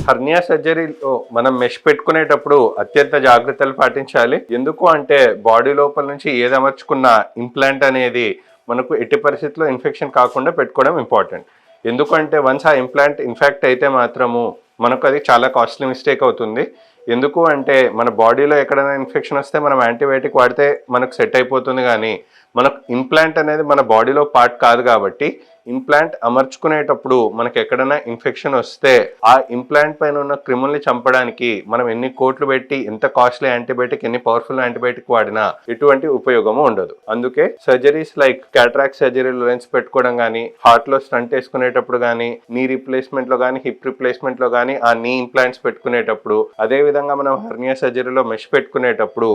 Hernia సర్జరీలో మనం mesh పెట్టుకునేటప్పుడు అత్యంత జాగ్రత్తలు పాటించాలి. ఎందుకు అంటే బాడీ లోపల నుంచి ఏది అమర్చుకున్న ఇంప్లాంట్ అనేది మనకు ఎట్టి పరిస్థితుల్లో ఇన్ఫెక్షన్ కాకుండా పెట్టుకోవడం ఇంపార్టెంట్. ఎందుకంటే వన్స్ ఆ ఇంప్లాంట్ ఇన్ఫెక్ట్ అయితే మాత్రము మనకు అది చాలా కాస్ట్లీ మిస్టేక్ అవుతుంది. ఎందుకు అంటే మన బాడీలో ఎక్కడైనా ఇన్ఫెక్షన్ వస్తే మనం యాంటీబయాటిక్ వాడితే మనకు సెట్ అయిపోతుంది, కానీ మనకు ఇంప్లాంట్ అనేది మన బాడీలో పార్ట్ కాదు. కాబట్టి ఇంప్లాంట్ అమర్చుకునేటప్పుడు మనకు ఎక్కడైనా ఇన్ఫెక్షన్ వస్తే ఆ ఇంప్లాంట్ పైన ఉన్న క్రిముల్ని చంపడానికి మనం ఎన్ని కోట్లు పెట్టి ఎంత కాస్ట్లీ యాంటీబయాటిక్, ఎన్ని పవర్ఫుల్ యాంటీబయాటిక్ వాడినా ఎటువంటి ఉపయోగము ఉండదు. అందుకే సర్జరీస్ లైక్ క్యాటరాక్ట్ సర్జరీలో లెన్స్ పెట్టుకోవడం కానీ, హార్ట్ లో స్టంట్ వేసుకునేటప్పుడు కానీ, నీ రిప్లేస్మెంట్ లో కానీ, హిప్ రిప్లేస్మెంట్ లో కానీ ఆ నీ ఇంప్లాంట్స్ పెట్టుకునేటప్పుడు, అదే విధంగా మనం హెర్నియా సర్జరీలో మెష్ పెట్టుకునేటప్పుడు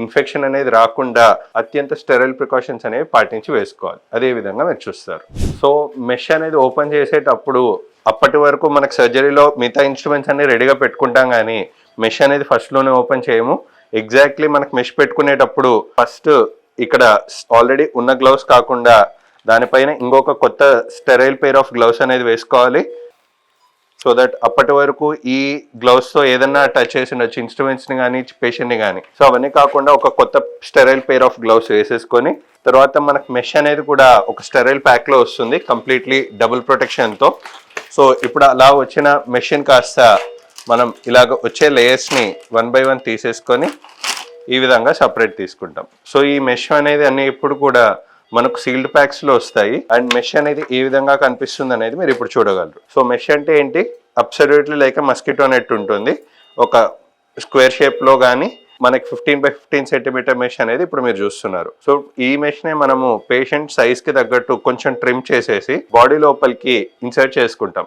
ఇన్ఫెక్షన్ అనేది రాకుండా అత్యంత స్టెరైల్ ప్రికాషన్స్ అనేవి పాటించి వేసుకోవాలి. అదే విధంగా మీరు చూస్తారు. సో మెష్ అనేది ఓపెన్ చేసేటప్పుడు అప్పటి వరకు మనకు సర్జరీలో మిగతా ఇన్స్ట్రుమెంట్స్ అన్ని రెడీగా పెట్టుకుంటాం, కానీ మెష్ అనేది ఫస్ట్లోనే ఓపెన్ చేయము. ఎగ్జాక్ట్లీ మనకు మెష్ పెట్టుకునేటప్పుడు ఫస్ట్ ఇక్కడ ఆల్రెడీ ఉన్న గ్లౌస్ కాకుండా దానిపైన ఇంకొక కొత్త స్టెరైల్ పెయిర్ ఆఫ్ గ్లౌస్ అనేది వేసుకోవాలి. సో దట్ అప్పటి వరకు ఈ గ్లౌస్తో ఏదన్నా టచ్ చేసి ఉండొచ్చు, ఇన్స్ట్రుమెంట్స్ని కానీ పేషెంట్ని కానీ. సో అవన్నీ కాకుండా ఒక కొత్త స్టెరైల్ పెయిర్ ఆఫ్ గ్లౌస్ వేసేసుకొని తర్వాత మనకు మెష్ అనేది కూడా ఒక స్టెరైల్ ప్యాక్లో వస్తుంది కంప్లీట్లీ డబుల్ ప్రొటెక్షన్తో. సో ఇప్పుడు అలా వచ్చిన మెషిన్ కాస్త మనం ఇలాగ వచ్చే లేయర్స్ని 1 by 1 తీసేసుకొని ఈ విధంగా సపరేట్ తీసుకుంటాం. సో ఈ మెష్ అనేది అన్ని ఇప్పుడు కూడా మనకు సీల్డ్ ప్యాక్స్లో వస్తాయి. అండ్ మెష్ అనేది ఏ విధంగా కనిపిస్తుంది అనేది మీరు ఇప్పుడు చూడగలరు. సో మెష్ అంటే ఏంటి? అబ్సల్యూట్లీ లైక్ మస్కిటో నెట్ ఉంటుంది. ఒక స్క్వేర్ షేప్లో కానీ మనకి 15 by 15 సెంటీమీటర్ మెష్ అనేది ఇప్పుడు మీరు చూస్తున్నారు. సో ఈ మెష్నే మనము పేషెంట్ సైజ్కి తగ్గట్టు కొంచెం ట్రిమ్ చేసేసి బాడీ లోపలికి ఇన్సర్ట్ చేసుకుంటాం.